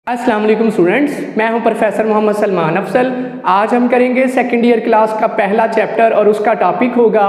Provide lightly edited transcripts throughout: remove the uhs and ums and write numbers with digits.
अस्सलाम वालेकुम स्टूडेंट्स, मैं हूं प्रोफेसर मोहम्मद सलमान अफसल। आज हम करेंगे सेकेंड ईयर क्लास का पहला चैप्टर और उसका टॉपिक होगा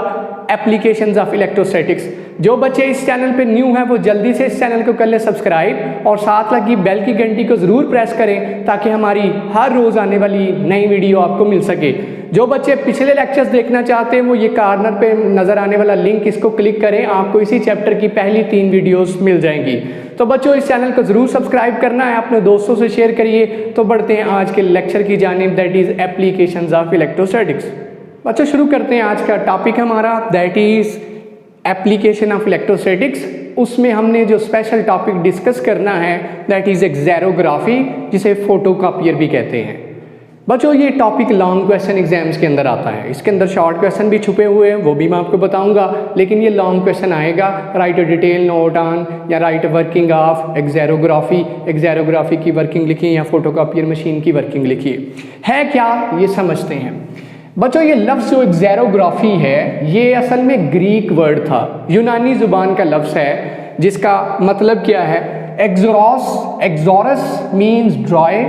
एप्लीकेशंस ऑफ इलेक्ट्रोस्टैटिक्स। जो बच्चे इस चैनल पे न्यू हैं वो जल्दी से इस चैनल को कर लें सब्सक्राइब और साथ लगी बेल की घंटी को ज़रूर प्रेस करें ताकि हमारी हर रोज़ आने वाली नई वीडियो आपको मिल सके। जो बच्चे पिछले लेक्चर्स देखना चाहते हैं वो ये कॉर्नर पे नज़र आने वाला लिंक इसको क्लिक करें, आपको इसी चैप्टर की पहली 3 वीडियोस मिल जाएंगी। तो बच्चों इस चैनल को ज़रूर सब्सक्राइब करना है, अपने दोस्तों से शेयर करिए। तो बढ़ते हैं आज के लेक्चर की जानिब, that is applications of electrostatics. बच्चों शुरू करते हैं। आज का टॉपिक हमारा that is application of electrostatics. उसमें हमने जो स्पेशल टॉपिक डिस्कस करना है दैट इज़ एक्सेरोग्राफी, जिसे फोटोकॉपियर भी कहते हैं। बच्चों ये टॉपिक लॉन्ग क्वेश्चन एग्जाम्स के अंदर आता है, इसके अंदर शॉर्ट क्वेश्चन भी छुपे हुए हैं, वो भी मैं आपको बताऊंगा, लेकिन ये लॉन्ग क्वेश्चन आएगा। Right a detail note on या राइट वर्किंग ऑफ एक्सेरोग्राफी, एक्सेरोग्राफी की वर्किंग लिखिए या फोटोकॉपियर मशीन की वर्किंग लिखिए। है क्या ये समझते हैं। बच्चों ये लफ्ज़ जो एक्सेरोग्राफी है ये असल में ग्रीक वर्ड था, यूनानी ज़ुबान का लफ्ज़ है जिसका मतलब क्या है। Xeros means dry,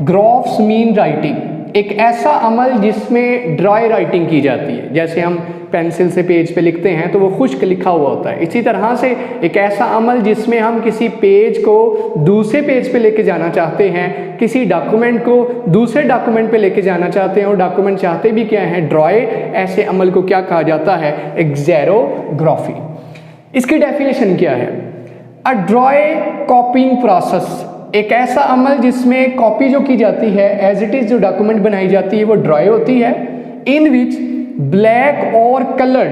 graphos mean writing. एक ऐसा अमल जिसमें ड्राई राइटिंग की जाती है, जैसे हम पेंसिल से पेज पे लिखते हैं तो वो खुश्क लिखा हुआ होता है। इसी तरह से एक ऐसा अमल जिसमें हम किसी पेज को दूसरे पेज पे लेके जाना चाहते हैं, किसी डॉक्यूमेंट को दूसरे डॉक्यूमेंट पे लेके जाना चाहते हैं और डॉक्यूमेंट चाहते भी क्या है, ड्राई। ऐसे अमल को क्या कहा जाता है, एक्सेरोग्राफी। इसकी डेफिनेशन क्या है, अ ड्राई कॉपिंग प्रोसेस, एक ऐसा अमल जिसमें कॉपी जो की जाती है एज इट इज़, जो डॉक्यूमेंट बनाई जाती है वो ड्राई होती है। इन विच ब्लैक और कलर्ड,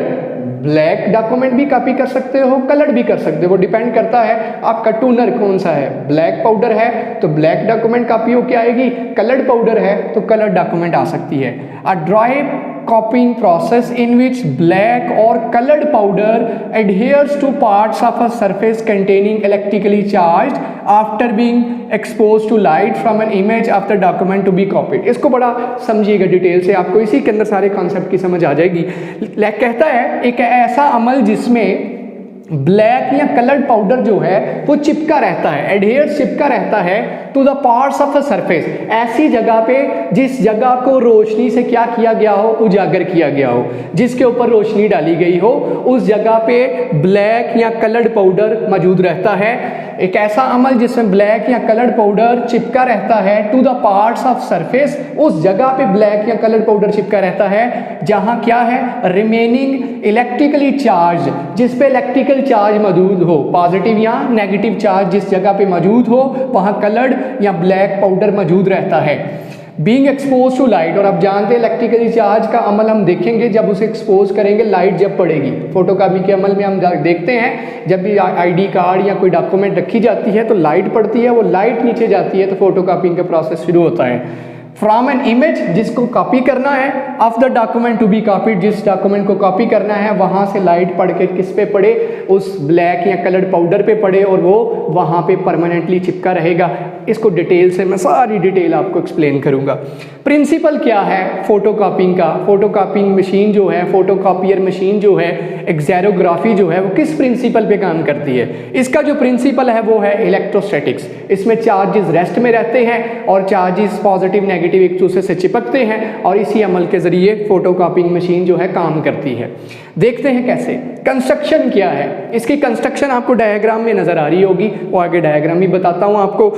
ब्लैक डॉक्यूमेंट भी कॉपी कर सकते हो, कलर्ड भी कर सकते हो, वो डिपेंड करता है आपका टूनर कौन सा है। ब्लैक पाउडर है तो ब्लैक डॉक्यूमेंट कॉपी होकर आएगी, कलर्ड पाउडर है तो कलर्ड डॉक्यूमेंट आ सकती है। A dry copying process in which black or colored powder adheres to parts of a surface containing electrically charged after being exposed to light from an image of the document to be copied। इसको बड़ा समझिएगा detail से, आपको इसी के अंदर सारे concept की समझ आ जाएगी। कहता है एक ऐसा अमल जिसमें ब्लैक या कलर्ड पाउडर जो है वो चिपका रहता है, एडहेयर चिपका रहता है to the parts of a surface, ऐसी जगह पे जिस जगह को रोशनी से क्या किया गया हो, उजागर किया गया हो, जिसके ऊपर रोशनी डाली गई हो, उस जगह पे ब्लैक या कलर्ड पाउडर मौजूद रहता है। एक ऐसा अमल जिसमें ब्लैक या कलर्ड पाउडर चिपका रहता है to the parts of surface, उस जगह पे ब्लैक या कलर्ड पाउडर चिपका रहता है जहां क्या है, रिमेनिंग इलेक्ट्रिकली चार्ज, जिस पे इलेक्ट्रिकल चार्ज मौजूद हो, पॉजिटिव या नेगेटिव चार्ज जिस जगह पे मौजूद हो वहां कलर्ड या ब्लैक पाउडर मौजूद रहता है। बीइंग एक्सपोज टू लाइट, और आप जानते हैं इलेक्ट्रिकली चार्ज का अमल हम देखेंगे जब उसे एक्सपोज करेंगे, लाइट जब पड़ेगी। फोटोकॉपी के अमल में हम देखते हैं जब भी आईडी कार्ड या कोई डॉक्यूमेंट रखी जाती है तो लाइट पड़ती है, वो लाइट नीचे जाती है तो फोटोकॉपिंग का प्रोसेस शुरू होता है। फ्रॉम एन इमेज, जिसको कॉपी करना है, of the document to be copied, जिस डॉक्यूमेंट को कॉपी करना है वहां से लाइट पड़ के किस पे पड़े, उस ब्लैक या कलर्ड पाउडर पे पड़े और वो वहां पे परमानेंटली चिपका रहेगा। इसको डिटेल से मैं सारी डिटेल आपको एक्सप्लेन करूंगा। प्रिंसिपल क्या है फोटोकॉपिंग का, फोटोकॉपिंग मशीन जो है, फोटोकॉपियर मशीन जो है, एक्सेरोग्राफी जो है वो किस प्रिंसिपल पे काम करती है। इसका जो प्रिंसिपल है वो है इलेक्ट्रोस्टैटिक्स। इसमें चार्जेस रेस्ट में रहते हैं और चार्जेस पॉजिटिव नेगेटिव एक दूसरे से चिपकते हैं और इसी अमल के जरिए फोटोकॉपिंग मशीन जो है काम करती है। देखते हैं कैसे। कंस्ट्रक्शन क्या है, इसकी कंस्ट्रक्शन आपको डायग्राम में नजर आ रही होगी, वो आगे डायग्राम भी बताता हूं आपको।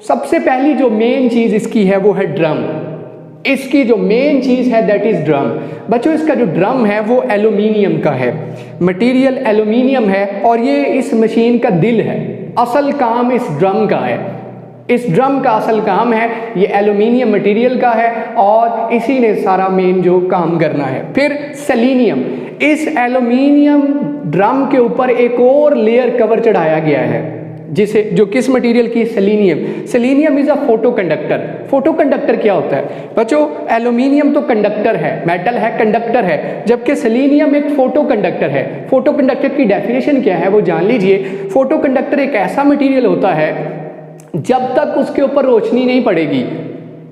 सबसे पहली जो मेन चीज इसकी है वो है ड्रम। इसकी जो मेन चीज है दैट इज ड्रम। बच्चों इसका जो ड्रम है वो एल्यूमिनियम का है, मटेरियल एल्यूमिनियम है और ये इस मशीन का दिल है। असल काम इस ड्रम का है, इस ड्रम का असल काम है, ये एल्यूमिनियम मटेरियल का है और इसी ने सारा मेन जो काम करना है। फिर सेलेनियम, इस एल्यूमिनियम ड्रम के ऊपर एक और लेयर कवर चढ़ाया गया है जिसे, जो किस मटेरियल की, selenium. Selenium is a photo conductor. Photo conductor क्या होता है बच्चों, एल्यूमिनियम तो कंडक्टर है, मेटल है, कंडक्टर है, जबकि सेलेनियम एक फोटो कंडक्टर है। फोटो कंडक्टर की डेफिनेशन क्या है वो जान लीजिए। फोटो कंडक्टर एक ऐसा मटेरियल होता है जब तक उसके ऊपर रोशनी नहीं पड़ेगी,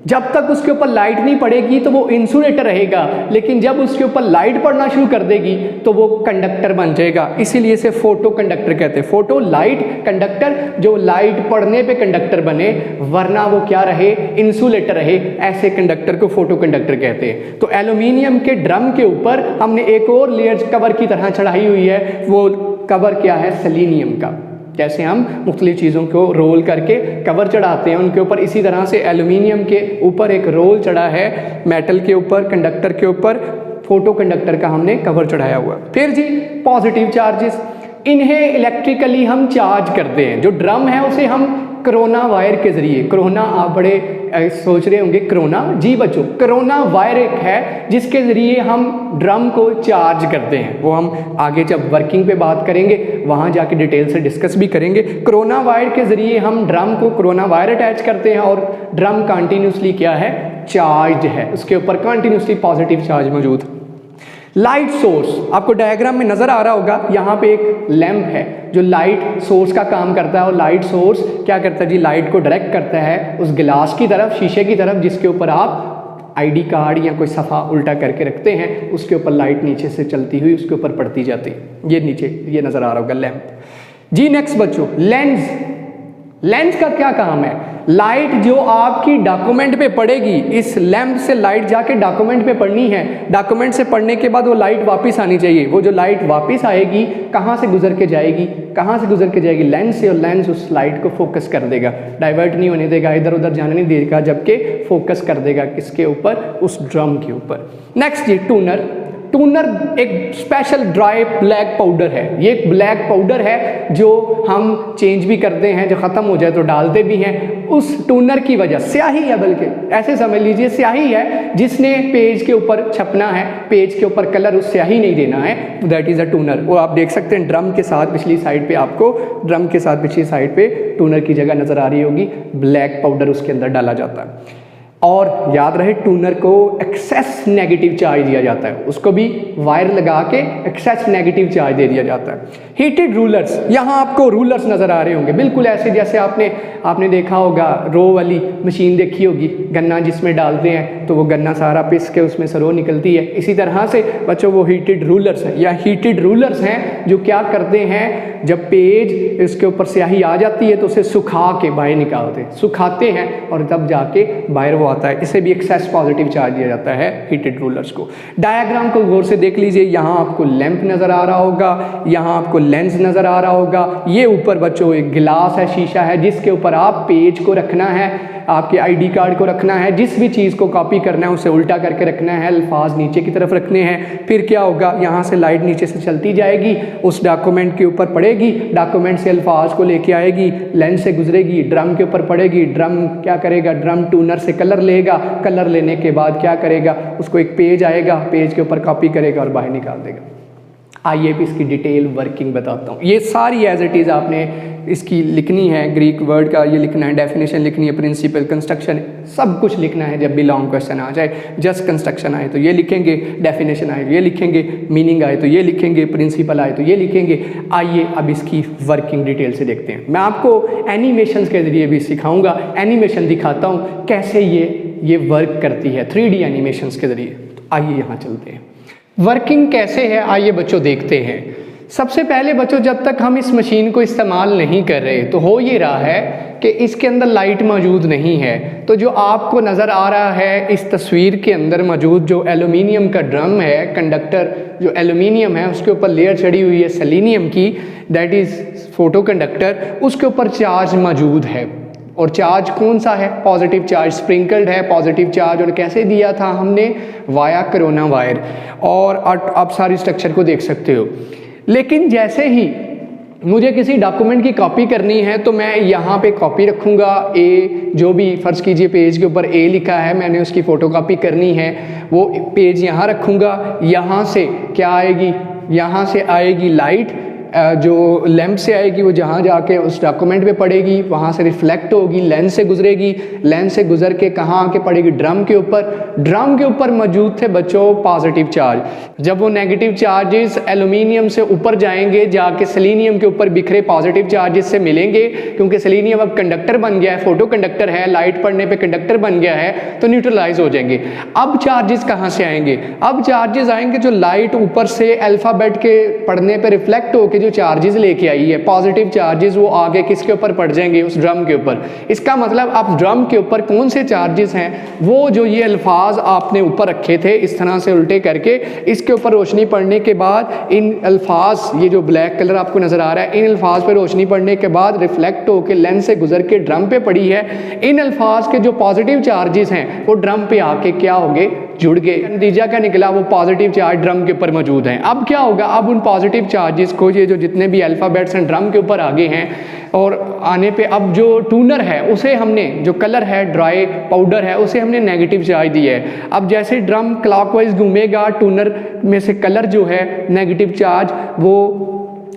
जब तक उसके ऊपर लाइट नहीं पड़ेगी तो वो इंसुलेटर रहेगा, लेकिन जब उसके ऊपर लाइट पड़ना शुरू कर देगी तो वो कंडक्टर बन जाएगा। इसीलिए इसे फोटो कंडक्टर कहते हैं। फोटो लाइट, कंडक्टर, जो लाइट पड़ने पे कंडक्टर बने, वरना वो क्या रहे, इंसुलेटर रहे, ऐसे कंडक्टर को फोटो कंडक्टर कहते हैं। तो एल्यूमिनियम के ड्रम के ऊपर हमने एक और लेयर कवर की तरह चढ़ाई हुई है, वो कवर क्या है, सेलेनियम का। जैसे हम मुख्तलिफ चीज़ों को रोल करके कवर चढ़ाते हैं उनके ऊपर, इसी तरह से एल्यूमिनियम के ऊपर एक रोल चढ़ा है, मेटल के ऊपर, कंडक्टर के ऊपर फोटो कंडक्टर का हमने कवर चढ़ाया हुआ। फिर जी पॉजिटिव चार्जेस, इन्हें इलेक्ट्रिकली हम चार्ज करते हैं। जो ड्रम है उसे हम कोरोना वायर के ज़रिए, कोरोना आप बड़े सोच रहे होंगे कोरोना, जी बच्चों कोरोना वायर एक है जिसके ज़रिए हम ड्रम को चार्ज करते हैं। वो हम आगे जब वर्किंग पे बात करेंगे वहाँ जाके डिटेल से डिस्कस भी करेंगे। कोरोना वायर के ज़रिए हम ड्रम को कोरोना वायर अटैच करते हैं और ड्रम कंटिन्यूसली क्या है, चार्ज है, उसके ऊपर कंटिन्यूसली पॉजिटिव चार्ज मौजूद। लाइट सोर्स आपको डायग्राम में नज़र आ रहा होगा, यहाँ पे एक लैंप है जो लाइट सोर्स का काम करता है। और लाइट सोर्स क्या करता है जी, लाइट को डायरेक्ट करता है उस गिलास की तरफ, शीशे की तरफ, जिसके ऊपर आप आईडी कार्ड या कोई सफ़ा उल्टा करके रखते हैं, उसके ऊपर लाइट नीचे से चलती हुई उसके ऊपर पड़ती जाती है। ये नीचे ये नज़र आ रहा होगा लैंप जी। नेक्स्ट बच्चों लेंस, लेंस का क्या काम है, लाइट जो आपकी डॉक्यूमेंट पे पड़ेगी, इस लैंप से लाइट जाके डॉक्यूमेंट पे पड़नी है, डॉक्यूमेंट से पढ़ने के बाद वो लाइट वापस आनी चाहिए। वो जो लाइट वापस आएगी कहाँ से गुजर के जाएगी, कहाँ से गुजर के जाएगी, लेंस से, और लेंस उस लाइट को फोकस कर देगा, डाइवर्ट नहीं होने देगा, इधर उधर जाने नहीं देगा, जबकि फोकस कर देगा किसके ऊपर, उस ड्रम के ऊपर। नेक्स्ट जी टूनर, टूनर एक स्पेशल ड्राई ब्लैक पाउडर है। ये एक ब्लैक पाउडर है जो हम चेंज भी करते हैं, जो ख़त्म हो जाए तो डालते भी हैं। उस टूनर की वजह, स्याही है, बल्कि ऐसे समझ लीजिए स्याही है जिसने पेज के ऊपर छपना है, पेज के ऊपर कलर उस स्याही नहीं देना है, दैट इज़ अ टूनर। वो आप देख सकते हैं ड्रम के साथ पिछली साइड पे, आपको ड्रम के साथ पिछली साइड पे टूनर की जगह नज़र आ रही होगी, ब्लैक पाउडर उसके अंदर डाला जाता है। और याद रहे टूनर को एक्सेस नेगेटिव चार्ज दिया जाता है, उसको भी वायर लगा के एक्सेस नेगेटिव चार्ज दे दिया जाता है। हीटेड रूलर्स, यहाँ आपको रूलर्स नज़र आ रहे होंगे, बिल्कुल ऐसे जैसे आपने देखा होगा, रो वाली मशीन देखी होगी, गन्ना जिसमें डालते हैं तो वो गन्ना सारा पिस के उसमें से रो निकलती है। इसी तरह से बच्चों वो हीटेड रूलर्स हैं, या हीटेड रूलर्स हैं जो क्या करते हैं, जब पेज इसके ऊपर स्याही आ जाती है तो उसे सुखा के बाहर निकालते हैं, सुखाते हैं और तब जाके बाहर वो आता है। इसे भी एक्सेस पॉजिटिव चार्ज दिया जाता है हीटेड रूलर्स को। डायग्राम को गौर से देख लीजिए, यहाँ आपको लैंप नज़र आ रहा होगा, यहाँ आपको लेंस नज़र आ रहा होगा, ये ऊपर बच्चों एक गिलास है, शीशा है, जिसके ऊपर आप पेज को रखना है, आपके आईडी कार्ड को रखना है, जिस भी चीज़ को कॉपी करना है उसे उल्टा करके रखना है, अल्फाज नीचे की तरफ रखने हैं। फिर क्या होगा, यहाँ से लाइट नीचे से चलती जाएगी, उस डॉक्यूमेंट के ऊपर पड़ेगी, डॉक्यूमेंट से अल्फाज को लेके आएगी, लेंस से गुजरेगी, ड्रम के ऊपर पड़ेगी, ड्रम क्या करेगा, ड्रम टूनर से कलर लेगा, कलर लेने के बाद क्या करेगा, उसको एक पेज आएगा, पेज के ऊपर कॉपी करेगा और बाहर निकाल देगा। आइए भी इसकी डिटेल वर्किंग बताता हूँ। ये सारी एज इट इज़ आपने इसकी लिखनी है, ग्रीक वर्ड का ये लिखना है, डेफिनेशन लिखनी है, प्रिंसिपल, कंस्ट्रक्शन, सब कुछ लिखना है। जब भी लॉन्ग क्वेश्चन आ जाए, जस्ट कंस्ट्रक्शन आए तो ये लिखेंगे, डेफिनेशन आए तो ये लिखेंगे, मीनिंग आए तो ये लिखेंगे, प्रिंसिपल आए तो ये लिखेंगे। आइए अब इसकी वर्किंग डिटेल से देखते हैं। मैं आपको एनिमेशन के ज़रिए भी सिखाऊँगा, एनिमेशन दिखाता हूँ कैसे ये वर्क करती है 3D एनिमेशन के ज़रिए। तो आइए यहाँ चलते हैं, वर्किंग कैसे है आइए बच्चों देखते हैं। सबसे पहले बच्चों जब तक हम इस मशीन को इस्तेमाल नहीं कर रहे तो हो ये रहा है कि इसके अंदर लाइट मौजूद नहीं है। तो जो आपको नज़र आ रहा है इस तस्वीर के अंदर मौजूद जो एल्यूमिनियम का ड्रम है, कंडक्टर जो एल्यूमिनियम है उसके ऊपर लेयर चढ़ी हुई है सेलेनियम की, दैट इज़ फोटो कंडक्टर, उसके ऊपर चार्ज मौजूद है। और चार्ज कौन सा है, पॉजिटिव चार्ज स्प्रिंकल्ड है, पॉजिटिव चार्ज। और कैसे दिया था हमने, वाया कोरोना वायर। और आप सारी स्ट्रक्चर को देख सकते हो। लेकिन जैसे ही मुझे किसी डॉक्यूमेंट की कॉपी करनी है तो मैं यहाँ पे कॉपी रखूँगा, ए जो भी फ़र्ज़ कीजिए पेज के ऊपर ए लिखा है, मैंने उसकी फ़ोटोकॉपी करनी है, वो पेज यहाँ रखूँगा। यहाँ से क्या आएगी, यहाँ से आएगी लाइट, जो लैंप से आएगी वो जहाँ जाके उस डॉक्यूमेंट पे पड़ेगी, वहाँ से रिफ्लेक्ट होगी, लेंस से गुजरेगी, लेंस से गुजर के कहाँ आके पड़ेगी, ड्रम के ऊपर। ड्रम के ऊपर मौजूद थे बच्चों पॉजिटिव चार्ज। जब वो नेगेटिव चार्जेस एल्यूमिनियम से ऊपर जाएंगे, जाके सेलेनियम के ऊपर बिखरे पॉजिटिव चार्जेस से मिलेंगे, क्योंकि सेलेनियम अब कंडक्टर बन गया है, फोटो कंडक्टर है, लाइट पड़ने पे कंडक्टर बन गया है, तो न्यूट्रलाइज हो जाएंगे। अब चार्जेस कहाँ से आएंगे? अब चार्जेस आएंगे जो लाइट ऊपर से अल्फाबेट के पढ़ने पे रिफ्लेक्ट होकर जो चार्जेस लेके आई है, पॉजिटिव चार्जेस, वो आगे किसके ऊपर पड़ जाएंगे? उस ड्रम के ऊपर। इसका मतलब अब ड्रम के ऊपर कौन से चार्जेस हैं? वो जो ये अल्फाज आपने ऊपर रखे थे इस तरह से उल्टे करके, इसके ऊपर रोशनी पड़ने के बाद इन अल्फाज, ये जो ब्लैक कलर आपको नजर आ रहा है, इन अल्फाज पर रोशनी पड़ने के बाद रिफ्लेक्ट होकर लेंस से गुजर के ड्रम पे पड़ी है। इन अल्फाज के जो पॉजिटिव चार्जेस हैं वो ड्रम पे आके क्या हो गए? जुड़ गए। नतीजा क्या निकला? वो पॉजिटिव चार्ज ड्रम के ऊपर मौजूद हैं। अब क्या होगा? अब उन पॉजिटिव चार्जेस को, ये जो जितने भी अल्फाबेट्स हैं ड्रम के ऊपर आगे हैं, और आने पे अब जो टूनर है उसे हमने, जो कलर है ड्राई पाउडर है, उसे हमने नेगेटिव चार्ज दिया है। अब जैसे ड्रम क्लॉकवाइज घूमेगा, टूनर में से कलर जो है नेगेटिव चार्ज वो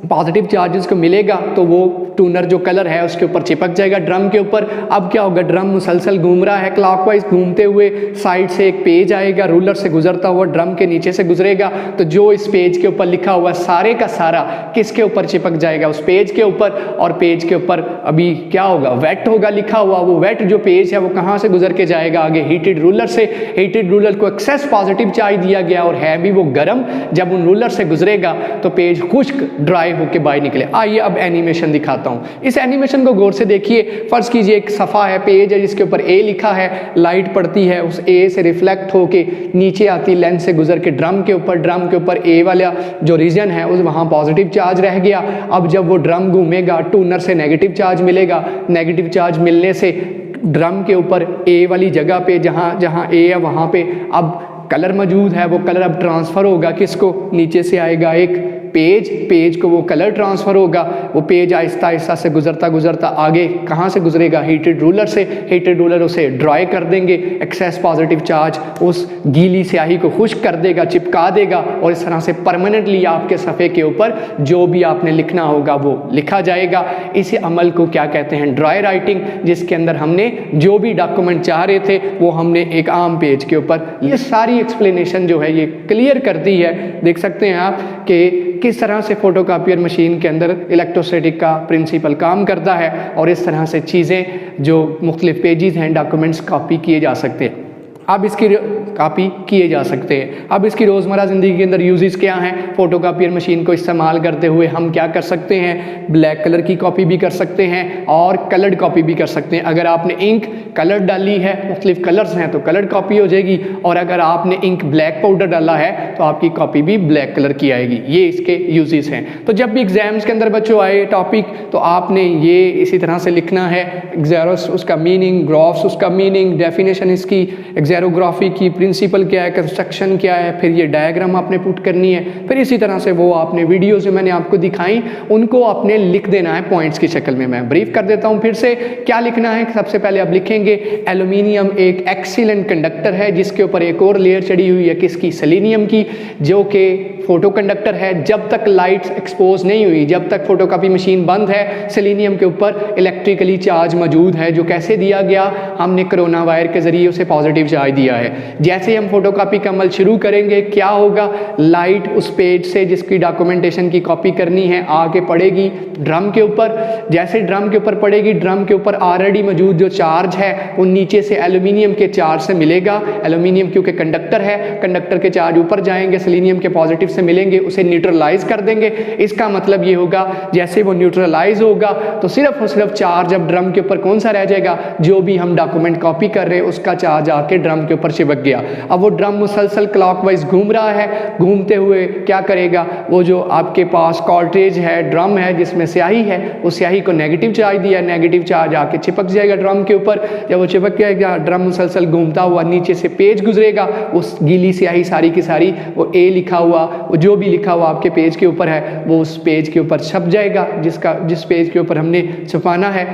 पॉजिटिव चार्जेस को मिलेगा, तो वो टूनर जो कलर है उसके ऊपर चिपक जाएगा ड्रम के ऊपर। अब क्या होगा? ड्रम मुसलसल घूम रहा है क्लॉकवाइज, घूमते हुए साइड से एक पेज आएगा, रूलर से गुजरता हुआ ड्रम के नीचे से गुजरेगा, तो जो इस पेज के ऊपर लिखा हुआ सारे का सारा किसके ऊपर चिपक जाएगा? उस पेज के ऊपर। और पेज के ऊपर अभी क्या होगा? वेट होगा लिखा हुआ। वो वेट जो पेज है वो कहाँ से गुजर के जाएगा? आगे हीटेड रूलर से। हीटेड रूलर को एक्सेस पॉजिटिव चार्ज दिया गया और है भी वो गर्म। जब उन रूलर से गुजरेगा तो पेज खुश्क ड्राई होके बाहर निकले। आइए अब एनिमेशन दिखाता हूँ। इस एनिमेशन को गौर से देखिए। फर्ज कीजिए एक सफ़ा है, पेज है जिसके ऊपर ए लिखा है, लाइट पड़ती है, उस ए से रिफ्लेक्ट होके नीचे आती, लेंस से गुजर के ड्रम के ऊपर। ड्रम के ऊपर ए वाला जो रीजन है उस वहाँ पॉजिटिव चार्ज रह गया। अब जब वो ड्रम घूमेगा, टूनर से नेगेटिव चार्ज मिलेगा। नेगेटिव चार्ज मिलने से ड्रम के ऊपर ए वाली जगह पे, जहाँ जहाँ ए है वहाँ पे अब कलर मौजूद है। वो कलर अब ट्रांसफ़र होगा किसको? नीचे से आएगा एक पेज, पेज को वो कलर ट्रांसफ़र होगा। वो पेज आहिस्ता आहिस्ता से गुजरता गुजरता आगे कहाँ से गुजरेगा? हीटेड रूलर से। हीटेड रूलर उसे ड्राई कर देंगे। एक्सेस पॉजिटिव चार्ज उस गीली स्याही को खुश्क कर देगा, चिपका देगा, और इस तरह से परमानेंटली आपके सफ़े के ऊपर जो भी आपने लिखना होगा वो लिखा जाएगा। इसी अमल को क्या कहते हैं? ड्राई राइटिंग, जिसके अंदर हमने जो भी डॉक्यूमेंट चाह रहे थे वो हमने एक आम पेज के ऊपर, ये सारी एक्सप्लेनेशन जो है ये क्लियर कर दी है। देख सकते हैं आप कि किस तरह से फोटोकॉपियर मशीन के अंदर इलेक्ट्रोस्टैटिक का प्रिंसिपल काम करता है, और इस तरह से चीज़ें जो मुख्तलिफ पेजेस हैं, डॉक्यूमेंट्स कॉपी किए जा सकते हैं। अब इसकी कॉपी किए जा सकते हैं। अब इसकी रोज़मर्रा ज़िंदगी के अंदर यूजेस क्या हैं? फोटोकॉपियर मशीन को इस्तेमाल करते हुए हम क्या कर सकते हैं? ब्लैक कलर की कॉपी भी कर सकते हैं और कलर्ड कॉपी भी कर सकते हैं। अगर आपने इंक कलर डाली है, मुख्तलिफ कलर्स हैं, तो कलर्ड कॉपी हो जाएगी, और अगर आपने इंक ब्लैक पाउडर डाला है तो आपकी कॉपी भी ब्लैक कलर की आएगी। ये इसके यूजेस हैं। तो जब भी एग्जाम्स के अंदर बच्चों आए टॉपिक, तो आपने ये इसी तरह से लिखना है। एक्सेरोस उसका मीनिंग, ग्राफ्स उसका मीनिंग, डेफिनेशन इसकी, एक्सेरोग्राफी की प्रिंसिपल क्या है, कंस्ट्रक्शन क्या है, फिर ये डायग्राम आपने पुट करनी है। फिर इसी तरह से वो आपने वीडियो जो मैंने आपको दिखाई उनको आपने लिख देना है पॉइंट्स की शक्ल में। मैं ब्रीफ कर देता हूँ फिर से। क्या लिखना है? सबसे पहले आप लिखेंगे एल्यूमिनियम एक एक्सीलेंट कंडक्टर है, जिसके ऊपर एक और लेयर चढ़ी हुई है किसकी? सेलेनियम की, जो कि फोटो कंडक्टर है। जब तक लाइट एक्सपोज नहीं हुई, जब तक फोटोकॉपी मशीन बंद है, सेलेनियम के ऊपर इलेक्ट्रिकली चार्ज मौजूद है, जो कैसे दिया गया? हमने कोरोना वायर के जरिए उसे पॉजिटिव चार्ज दिया है। जैसे ही हम फोटोकॉपी का अमल शुरू करेंगे, क्या होगा? लाइट उस पेज से जिसकी डॉक्यूमेंटेशन की कॉपी करनी है आके पड़ेगी ड्रम के ऊपर। जैसे ड्रम के ऊपर पड़ेगी, ड्रम के ऊपर ऑलरेडी मौजूद जो चार्ज है वो नीचे से एल्यूमिनियम के चार्ज से मिलेगा। एल्यूमिनियम क्योंकि कंडक्टर है, कंडक्टर के चार्ज ऊपर जाएंगे, सेलेनियम के पॉजिटिव से मिलेंगे, उसे न्यूट्रलाइज कर देंगे। इसका मतलब ये होगा जैसे वो न्यूट्रलाइज होगा तो सिर्फ और सिर्फ चार्ज अब ड्रम के ऊपर कौन सा रह जाएगा? जो भी हम डॉक्यूमेंट कॉपी कर रहे हैं उसका चार्ज आके ड्रम के ऊपर चिपक गया। अब वो ड्रम मुसलसल क्लॉकवाइज घूम रहा है, घूमते हुए क्या करेगा? वो जो आपके पास कार्ट्रिज है, ड्रम है जिसमें स्याही है, उस स्याही को नेगेटिव चार्ज दिया, नेगेटिव चार्ज आके चिपक जाएगा ड्रम के ऊपर। जब वो चिपक जाएगा, ड्रम मुसलसल घूमता हुआ नीचे से पेज गुजरेगा, उस गीली स्याही सारी की सारी वो ए लिखा हुआ, वो जो भी लिखा हुआ आपके पेज के ऊपर है वो उस पेज के ऊपर छप जाएगा, जिस पेज के ऊपर हमने छपाना है।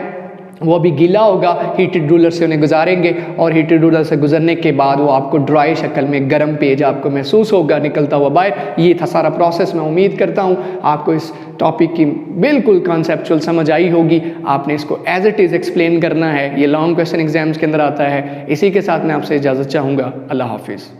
वो अभी गीला होगा, हीटेड रूलर से उन्हें गुजारेंगे और हीटेड रूलर से गुजरने के बाद वो आपको ड्राई शक्ल में गर्म पेज आपको महसूस होगा निकलता हुआ बाहर। ये था सारा प्रोसेस। मैं उम्मीद करता हूँ आपको इस टॉपिक की बिल्कुल कॉन्सेप्चुअल समझ आई होगी। आपने इसको एज इट इज़ एक्सप्लेन करना है, ये लॉन्ग क्वेश्चन एग्जाम्स के अंदर आता है। इसी के साथ मैं आपसे इजाज़त चाहूँगा। अल्लाह हाफिज़।